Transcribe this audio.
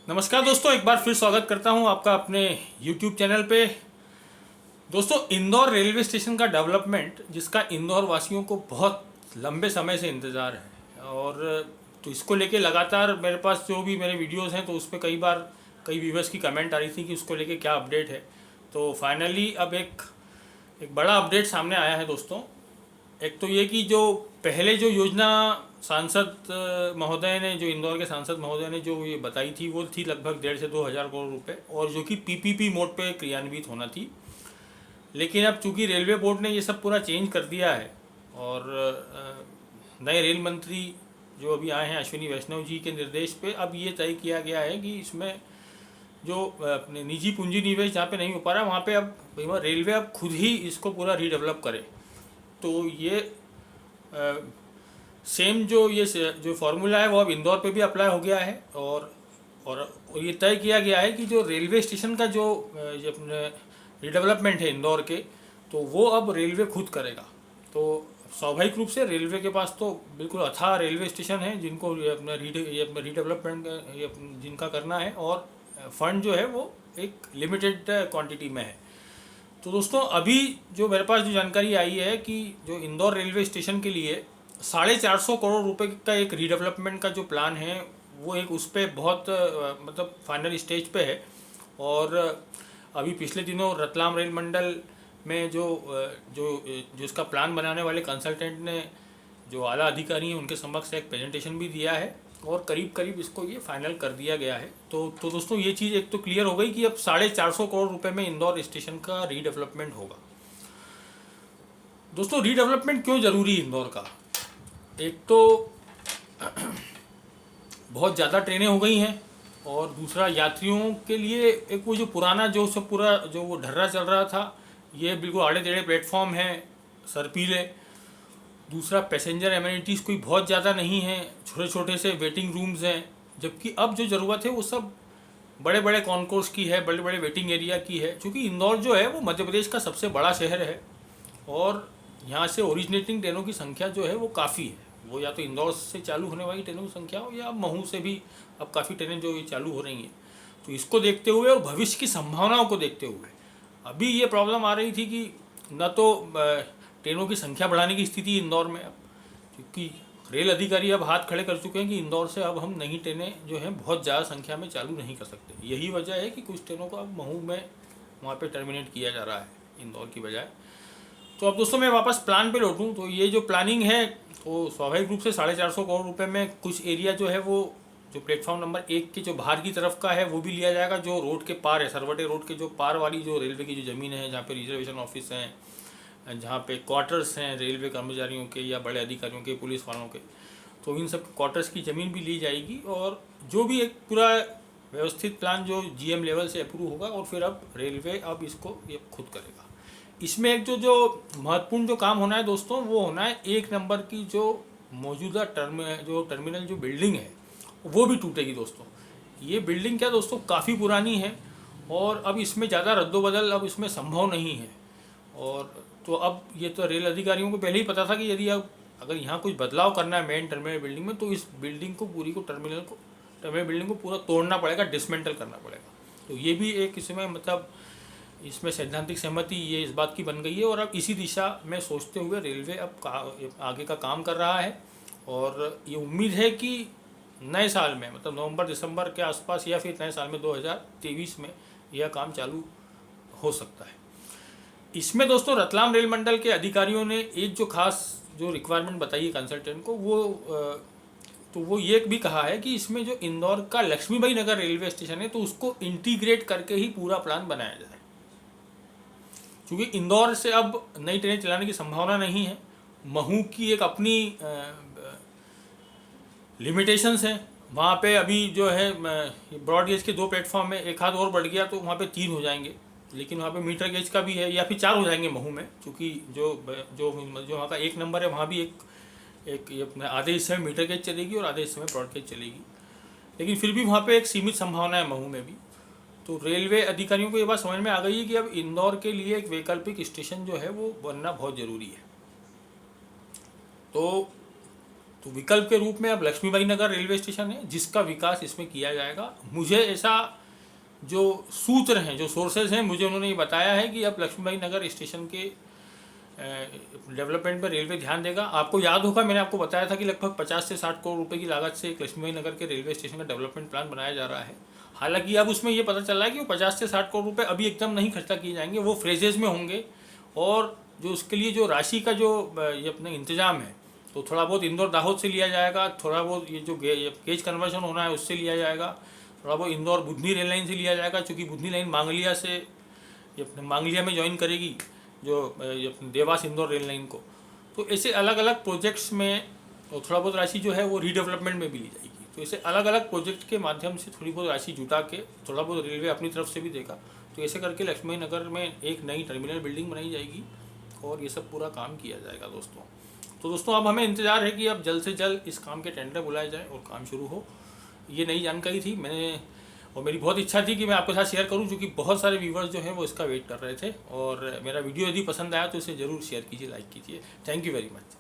नमस्कार दोस्तों, एक बार फिर स्वागत करता हूं आपका अपने YouTube चैनल पे। दोस्तों, इंदौर रेलवे स्टेशन का डेवलपमेंट, जिसका इंदौर वासियों को बहुत लंबे समय से इंतज़ार है, और तो इसको लेके लगातार मेरे पास जो भी मेरे वीडियोस हैं तो उस पर कई बार कई व्यूवर्स की कमेंट आ रही थी कि उसको लेके क्या अपडेट है। तो फाइनली अब एक बड़ा अपडेट सामने आया है दोस्तों। एक तो ये कि जो पहले जो योजना सांसद महोदय ने, जो इंदौर के सांसद महोदय ने जो ये बताई थी, वो थी लगभग 1.5 से 2 हज़ार करोड़ रुपए, और जो कि पीपीपी मोड पे क्रियान्वित होना थी। लेकिन अब चूंकि रेलवे बोर्ड ने ये सब पूरा चेंज कर दिया है, और नए रेल मंत्री जो अभी आए हैं अश्विनी वैष्णव जी के निर्देश पे, अब ये तय किया गया है कि इसमें जो अपने निजी पूंजी निवेश जहाँ पे नहीं हो पा रहा, वहाँ पे अब रेलवे अब खुद ही इसको पूरा रीडेवलप करे। तो ये सेम जो फार्मूला है वो अब इंदौर पे भी अप्लाई हो गया है, और ये तय किया गया है कि जो रेलवे स्टेशन का जो ये अपने रिडेवलपमेंट है इंदौर के, तो वो अब रेलवे खुद करेगा। तो स्वाभाविक रूप से रेलवे के पास तो बिल्कुल अथाह रेलवे स्टेशन है जिनको ये अपना रीडेवलपमेंट जिनका करना है, और फंड जो है वो एक लिमिटेड क्वांटिटी में है। तो दोस्तों, अभी जो मेरे पास जो जानकारी आई है कि जो इंदौर रेलवे स्टेशन के लिए 450 करोड़ रुपए का एक रीडेवलपमेंट का जो प्लान है, वो एक उस पर बहुत मतलब फाइनल स्टेज पे है। और अभी पिछले दिनों रतलाम रेल मंडल में जो इसका प्लान बनाने वाले कंसल्टेंट ने, जो आला अधिकारी हैं, उनके समक्ष एक प्रेजेंटेशन भी दिया है, और करीब करीब इसको ये फाइनल कर दिया गया है। तो दोस्तों, ये चीज़ एक तो क्लियर हो गई कि अब 450 करोड़ रुपए में इंदौर स्टेशन का रीडेवलपमेंट होगा। दोस्तों, रीडेवलपमेंट क्यों ज़रूरी है इंदौर का? एक तो बहुत ज़्यादा ट्रेनें हो गई हैं, और दूसरा यात्रियों के लिए एक वो जो पुराना जो सब पूरा जो वो ढर्रा चल रहा था, ये बिल्कुल आड़े टेढ़े प्लेटफॉर्म हैं, सरपीले। दूसरा, पैसेंजर एमिनिटीज़ कोई बहुत ज़्यादा नहीं है, छोटे छोटे से वेटिंग रूम्स हैं। जबकि अब जो ज़रूरत है वो सब बड़े बड़े कॉन्कोर्स की है, बड़े बड़े वेटिंग एरिया की है। क्योंकि इंदौर जो है वो मध्य प्रदेश का सबसे बड़ा शहर है, और यहाँ से ओरिजिनेटिंग ट्रेनों की संख्या जो है वो काफ़ी है। वो या तो इंदौर से चालू होने वाली ट्रेनों की संख्या हो, या महू से भी अब काफ़ी ट्रेनें जो ये चालू हो रही हैं। तो इसको देखते हुए और भविष्य की संभावनाओं को देखते हुए अभी ये प्रॉब्लम आ रही थी कि न तो ट्रेनों की संख्या बढ़ाने की स्थिति इंदौर में अब, क्योंकि रेल अधिकारी अब हाथ खड़े कर चुके हैं कि इंदौर से अब हम नई ट्रेनें जो हैं बहुत ज़्यादा संख्या में चालू नहीं कर सकते। यही वजह है कि कुछ ट्रेनों को अब महू में वहाँ पे टर्मिनेट किया जा रहा है इंदौर की बजाय। तो अब दोस्तों, मैं वापस प्लान पे लौटूँ तो ये जो प्लानिंग है, तो स्वाभाविक रूप से 450 करोड़ रुपए में कुछ एरिया जो है वो जो प्लेटफॉर्म नंबर 1 के जो बाहर की तरफ का है वो भी लिया जाएगा, जो रोड के पार है, सरवटे रोड के जो पार वाली जो रेलवे की जो ज़मीन है, जहाँ पे रिजर्वेशन ऑफिस हैं, जहाँ पे क्वार्टर्स हैं रेलवे कर्मचारियों के या बड़े अधिकारियों के, पुलिस वालों के, तो इन सब क्वार्टर्स की ज़मीन भी ली जाएगी। और जो भी एक पूरा व्यवस्थित प्लान जो जीएम लेवल से अप्रूव होगा, और फिर अब रेलवे अब इसको ये खुद करेगा। इसमें एक जो महत्वपूर्ण जो काम होना है दोस्तों, वो होना है 1 नंबर की जो मौजूदा टर्मिनल जो बिल्डिंग है वो भी टूटेगी दोस्तों। ये बिल्डिंग क्या दोस्तों, काफ़ी पुरानी है, और अब इसमें ज़्यादा रद्दोबदल अब इसमें संभव नहीं है। और तो अब ये तो रेल अधिकारियों को पहले ही पता था कि यदि अब अगर यहाँ कुछ बदलाव करना है मेन टर्मिनल बिल्डिंग में, तो इस बिल्डिंग को पूरी को टर्मिनल बिल्डिंग को पूरा तोड़ना पड़ेगा, डिसमेंटल करना पड़ेगा। तो ये भी एक इसमें मतलब इसमें सैद्धांतिक सहमति ये इस बात की बन गई है, और अब इसी दिशा में सोचते हुए रेलवे अब आगे का काम कर रहा है। और ये उम्मीद है कि नए साल में, मतलब नवंबर दिसंबर के आसपास, या फिर नए साल में 2023 में यह काम चालू हो सकता है। इसमें दोस्तों, रतलाम रेल मंडल के अधिकारियों ने एक जो खास जो रिक्वायरमेंट बताई है कंसल्टेंट को, वो ये भी कहा है कि इसमें जो इंदौर का लक्ष्मीबाई नगर रेलवे स्टेशन है, तो उसको इंटीग्रेट करके ही पूरा प्लान बनाया जाए। क्योंकि इंदौर से अब नई ट्रेन चलाने की संभावना नहीं है। महू की एक अपनी लिमिटेशंस हैं। वहाँ पे अभी जो है ब्रॉड गेज के 2 प्लेटफॉर्म में, एक हाथ और बढ़ गया तो वहाँ पे 3 हो जाएंगे। लेकिन वहाँ पे मीटर गेज का भी है, या फिर 4 हो जाएंगे महू में, क्योंकि जो जो जो वहाँ का 1 नंबर है, वहाँ भी एक आधे हिस्से में मीटर गेज चलेगी और आधे हिस्से में ब्रॉड गेज चलेगी। लेकिन फिर भी वहाँ पे एक सीमित संभावना है महू में भी। तो रेलवे अधिकारियों को ये बात समझ में आ गई है कि अब इंदौर के लिए एक वैकल्पिक स्टेशन जो है वो बनना बहुत ज़रूरी है। तो तो विकल्प के रूप में अब लक्ष्मीबाई नगर रेलवे स्टेशन है जिसका विकास इसमें किया जाएगा। मुझे ऐसा जो सूत्र हैं, जो सोर्सेज हैं, मुझे उन्होंने ये बताया है कि अब लक्ष्मीबाई नगर स्टेशन के डेवलपमेंट पर रेलवे ध्यान देगा। आपको याद होगा मैंने आपको बताया था कि लगभग 50 से 60 करोड़ रुपए की लागत से एक लक्ष्मीबाई नगर के रेलवे स्टेशन का डेवलपमेंट प्लान बनाया जा रहा है। हालांकि अब उसमें ये पता चल रहा है कि वो 50 से 60 करोड़ रुपए अभी एकदम नहीं खर्चा किए जाएंगे, वो फ्रेजेज में होंगे। और जो उसके लिए जो राशि का जो ये अपने इंतजाम है, तो थोड़ा बहुत इंदौर दाहोद से लिया जाएगा, थोड़ा बहुत ये जो गेज कन्वर्जन होना है उससे लिया जाएगा, थोड़ा बहुत इंदौर बुधनी रेल लाइन से लिया जाएगा, क्योंकि बुधनी लाइन मांगलिया से ये अपने मांगलिया में ज्वाइन करेगी जो ये अपने देवास इंदौर रेल लाइन को। तो ऐसे अलग अलग प्रोजेक्ट्स में और थोड़ा बहुत राशि जो है वो रीडेवलपमेंट में भी ली जाएगी। तो ऐसे अलग अलग प्रोजेक्ट के माध्यम से थोड़ी बहुत राशि जुटा के थोड़ा बहुत रेलवे अपनी तरफ से भी देगा। तो ऐसे करके लक्ष्मी नगर में एक नई टर्मिनल बिल्डिंग बनाई जाएगी और ये सब पूरा काम किया जाएगा दोस्तों। तो दोस्तों अब हमें इंतज़ार है कि अब जल्द से जल्द इस काम के टेंडर बुलाए जाए और काम शुरू हो। ये नई जानकारी थी मैंने, और मेरी बहुत इच्छा थी कि मैं आपके साथ शेयर करूं, क्योंकि बहुत सारे व्यूवर्स जो हैं वो इसका वेट कर रहे थे। और मेरा वीडियो यदि पसंद आया तो इसे ज़रूर शेयर कीजिए, लाइक कीजिए। Thank you very much.